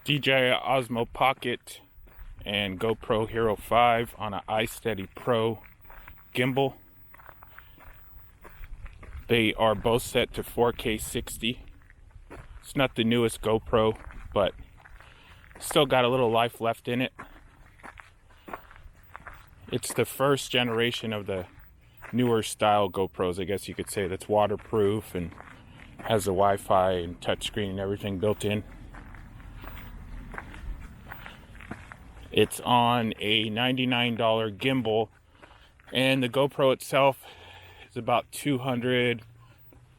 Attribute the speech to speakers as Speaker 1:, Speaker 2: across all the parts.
Speaker 1: DJI Osmo Pocket and GoPro Hero 5 on an iSteady Pro gimbal. They are both set to 4K 60. It's not the newest GoPro, but still got a little life left in it. It's the first generation of the newer style GoPros, I guess you could say, that's waterproof and has the Wi-Fi and touchscreen and everything built in. It's on a $99 gimbal, and the GoPro itself is about $200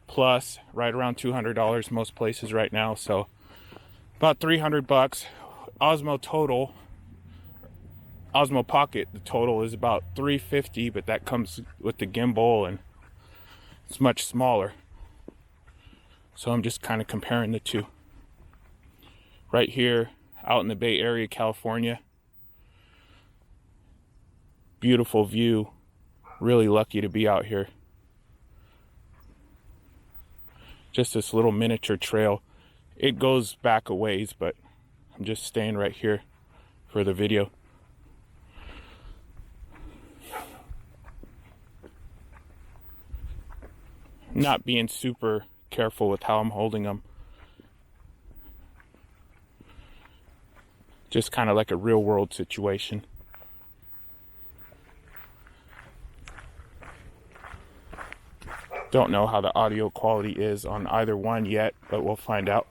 Speaker 1: plus, right around $200 most places right now, so about $300. Osmo Pocket, the total is about $350, but that comes with the gimbal and it's much smaller. So I'm just kind of comparing the two. Right here out in the Bay Area, California. Beautiful view. Really lucky to be out here. Just this little miniature trail. It goes back a ways, but I'm just staying right here for the video. Not being super careful with how I'm holding them. Just kind of like a real world situation. Don't know how the audio quality is on either one yet, but we'll find out.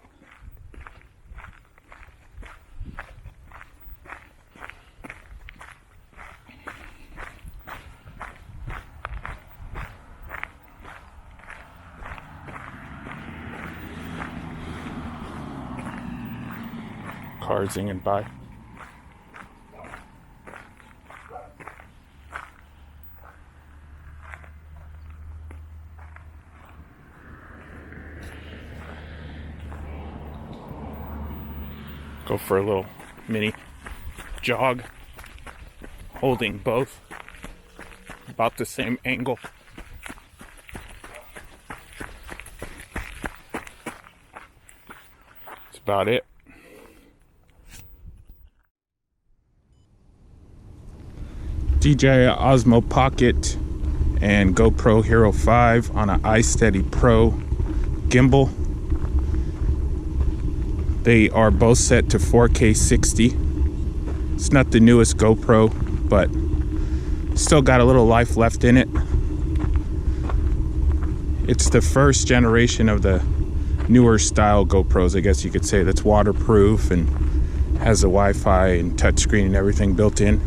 Speaker 1: Cars zinging by. Go for a little mini jog, holding both, about the same angle. That's about it. DJI Osmo Pocket and GoPro Hero 5 on an iSteady Pro gimbal. They are both set to 4K 60. It's not the newest GoPro, but still got a little life left in it. It's the first generation of the newer style GoPros, I guess you could say, that's waterproof and has the Wi-Fi and touchscreen and everything built in.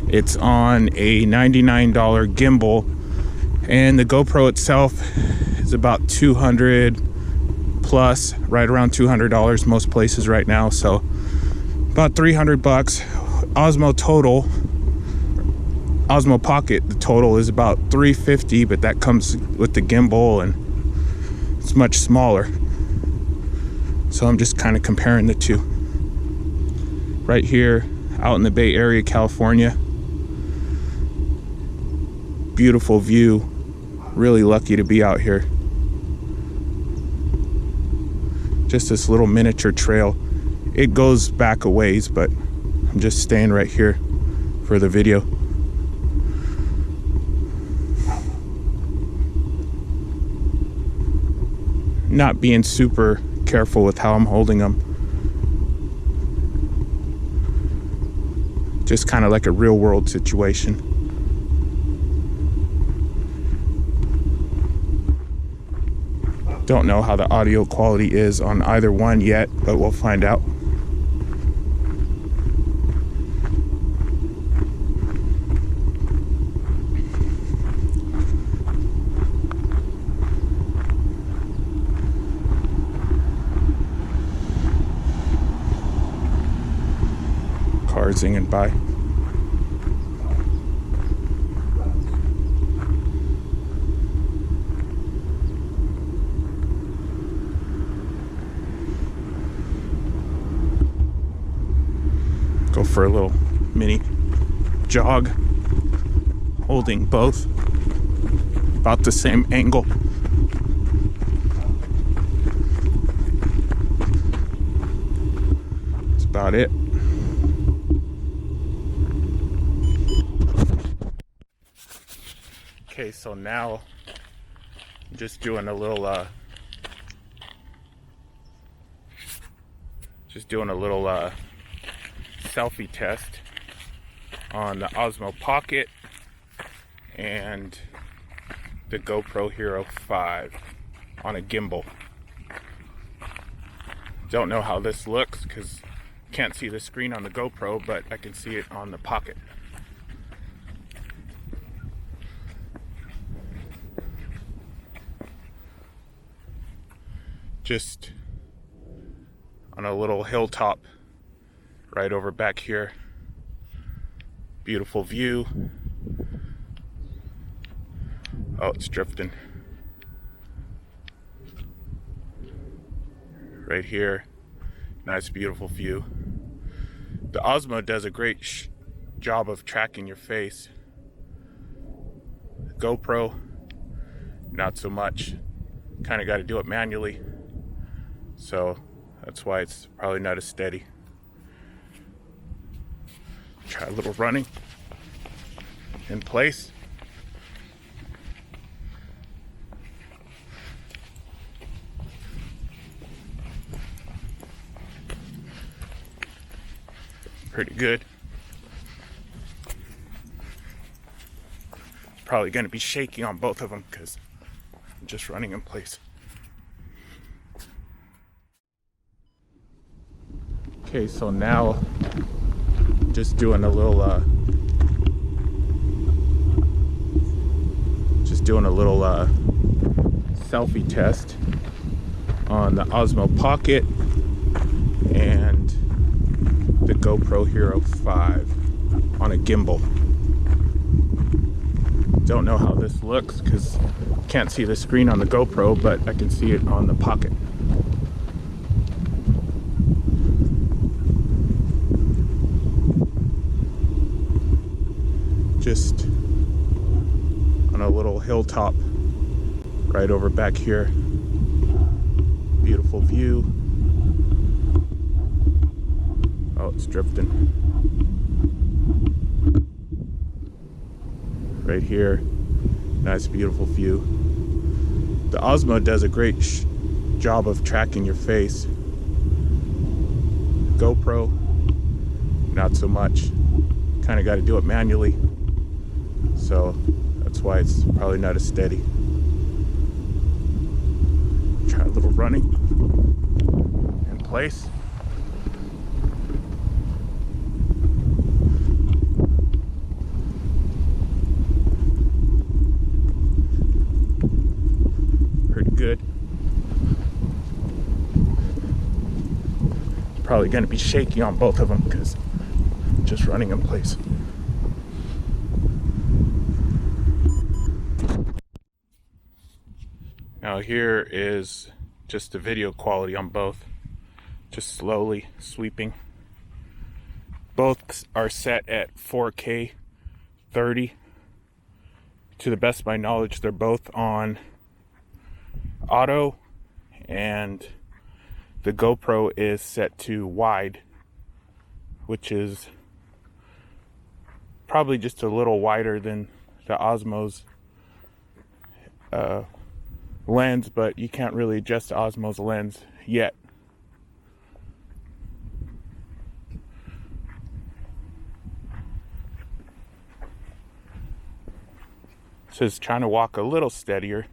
Speaker 1: It's on a $99 gimbal, and the GoPro itself is about $200 plus, right around $200 most places right now, so about $300. Osmo Pocket, the total is about $350, but that comes with the gimbal and it's much smaller. So I'm just kind of comparing the two. Right here out in the Bay Area, California. Beautiful view. Really lucky to be out here. Just this little miniature trail. It goes back a ways, but I'm just staying right here for the video. Not being super careful with how I'm holding them. Just kind of like a real world situation. Don't know how the audio quality is on either one yet, but we'll find out. Cars zinging by. Go for a little mini jog, holding both, about the same angle. about it. Okay, so now I'm just doing a little selfie test on the Osmo Pocket and the GoPro Hero 5 on a gimbal. Don't know how this looks because can't see the screen on the GoPro, but I can see it on the Pocket. Just on a little hilltop right over back here. Beautiful view. Oh, it's drifting. Right here. Nice, beautiful view. The Osmo does a great job of tracking your face. The GoPro, not so much. Kind of got to do it manually. So that's why it's probably not as steady. Try a little running in place. Pretty good. It's probably going to be shaky on both of them because I'm just running in place. Okay, so now just doing a little selfie test on the Osmo Pocket and the GoPro Hero 5 on a gimbal. Don't know how this looks because can't see the screen on the GoPro, but I can see it on the Pocket. Just on a little hilltop right over back here. Beautiful view. Oh, it's drifting. Right here. Nice, beautiful view. The Osmo does a great job of tracking your face. GoPro, not so much. Kind of got to do it manually. So that's why it's probably not as steady. Try a little running in place. Pretty good. Probably going to be shaky on both of them because I'm just running in place. Now here is just the video quality on both, just slowly sweeping. Both are set at 4K 30. To the best of my knowledge, they're both on auto, and the GoPro is set to wide, which is probably just a little wider than the Osmo's lens, but you can't really adjust the Osmo's lens yet. So it's trying to walk a little steadier.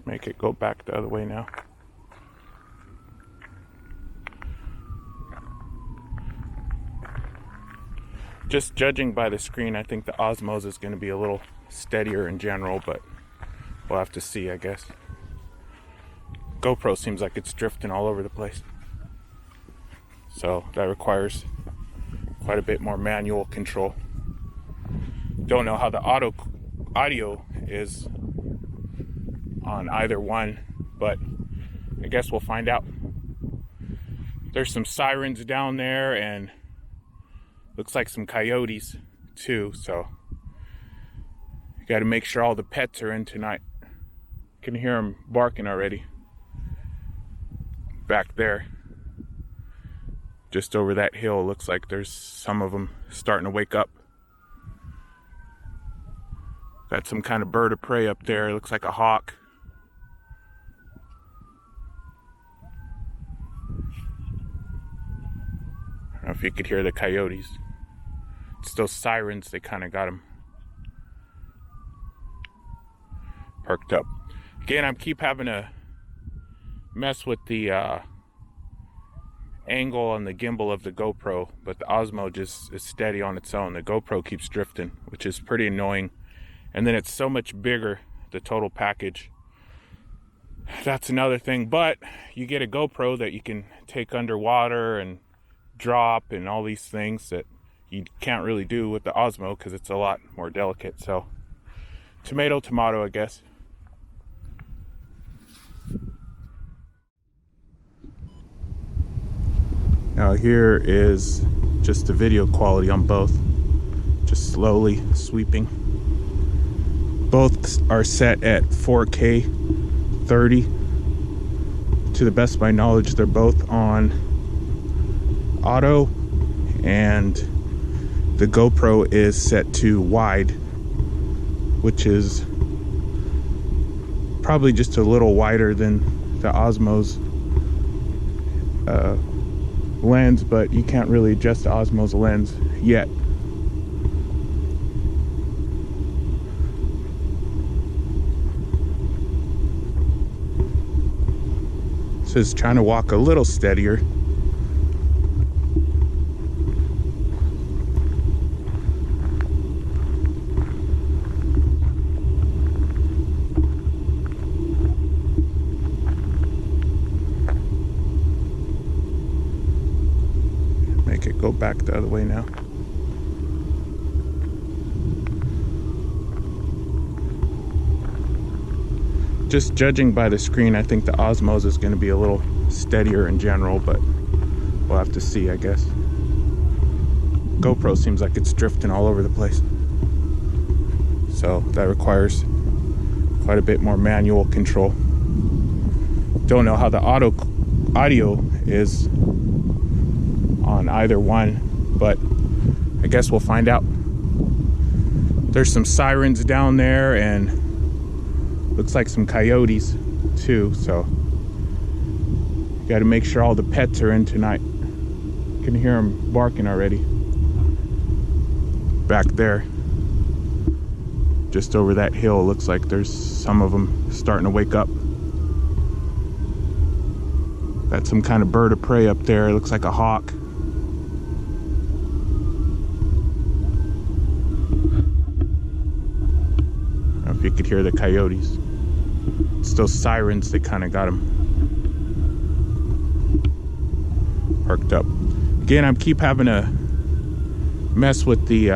Speaker 1: Make it go back the other way now. Just judging by the screen, I think the Osmo's is going to be a little steadier in general, but we'll have to see, I guess. GoPro seems like it's drifting all over the place. So that requires quite a bit more manual control. Don't know how the audio is on either one, but I guess we'll find out. There's some sirens down there and looks like some coyotes too, so you got to make sure all the pets are in tonight. Can hear them barking already back there. Just over that hill, looks like there's some of them starting to wake up. Got some kind of bird of prey up there, looks like a hawk. I don't know if you could hear the coyotes. It's those sirens, they kind of got them perked up. Again, I keep having to mess with the angle on the gimbal of the GoPro, but the Osmo just is steady on its own. The GoPro keeps drifting, which is pretty annoying. And then it's so much bigger, the total package. That's another thing, but you get a GoPro that you can take underwater and drop and all these things that you can't really do with the Osmo because it's a lot more delicate. So tomato, tomato, I guess. Now here is just the video quality on both, just slowly sweeping. Both are set at 4K 30. To the best of my knowledge, they're both on auto, and the GoPro is set to wide, which is probably just a little wider than the Osmo's lens, but you can't really adjust the Osmo's lens yet. So it's trying to walk a little steadier. Make it go back the other way now. Just judging by the screen, I think the Osmos is going to be a little steadier in general, but we'll have to see, I guess. GoPro seems like it's drifting all over the place, so that requires quite a bit more manual control. Don't know how the audio is on either one, but I guess we'll find out. There's some sirens down there and looks like some coyotes too, so you got to make sure all the pets are in tonight. You can hear them barking already back there. Just over that hill, looks like there's some of them starting to wake up. Got some kind of bird of prey up there, looks like a hawk. I don't know if you could hear the coyotes. It's those sirens, they kind of got them perked up. Again, I keep having to mess with the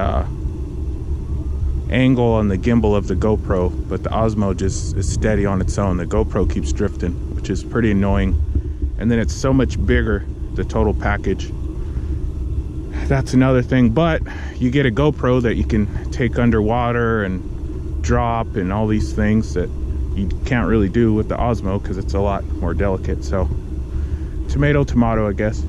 Speaker 1: angle on the gimbal of the GoPro, but the Osmo just is steady on its own. The GoPro keeps drifting, which is pretty annoying. And then it's so much bigger, the total package. That's another thing, but you get a GoPro that you can take underwater and drop and all these things that you can't really do with the Osmo because it's a lot more delicate. So tomato, tomato, I guess.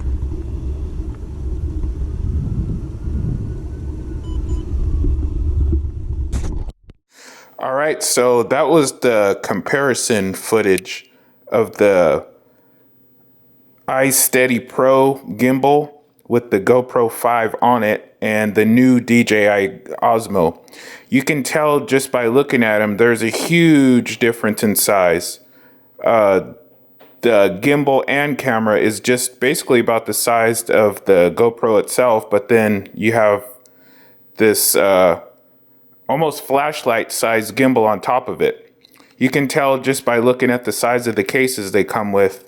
Speaker 1: All right, so that was the comparison footage of the iSteady Pro gimbal with the GoPro 5 on it and the new DJI Osmo. You can tell just by looking at them, there's a huge difference in size. The gimbal and camera is just basically about the size of the GoPro itself, but then you have this almost flashlight sized gimbal on top of it. You can tell just by looking at the size of the cases they come with.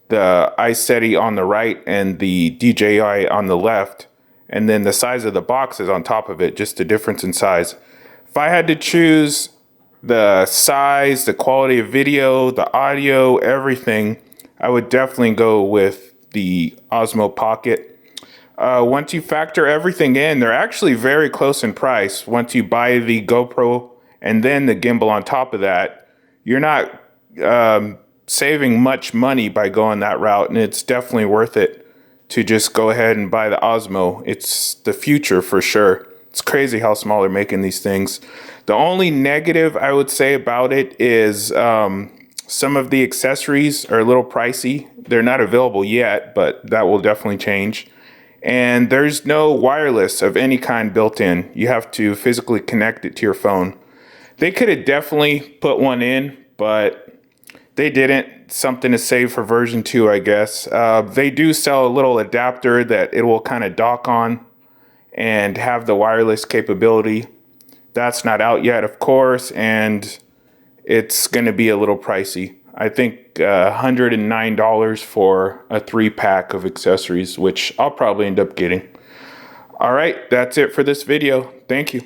Speaker 1: The iSteady on the right and the DJI on the left, and then the size of the boxes on top of it, just the difference in size. If I had to choose the size, the quality of video, the audio, everything, I would definitely go with the Osmo Pocket. Once you factor everything in, they're actually very close in price. Once you buy the GoPro and then the gimbal on top of that, you're not saving much money by going that route, and it's definitely worth it to just go ahead and buy the Osmo. It's the future for sure. It's crazy how small they're making these things. The only negative I would say about it is some of the accessories are a little pricey. They're not available yet, but that will definitely change. And there's no wireless of any kind built in. You have to physically connect it to your phone. They could have definitely put one in, but they didn't. Something to save for version 2, I guess. They do sell a little adapter that it will kind of dock on and have the wireless capability. That's not out yet, of course, and it's going to be a little pricey. I think $109 for a 3-pack of accessories, which I'll probably end up getting. All right, that's it for this video. Thank you.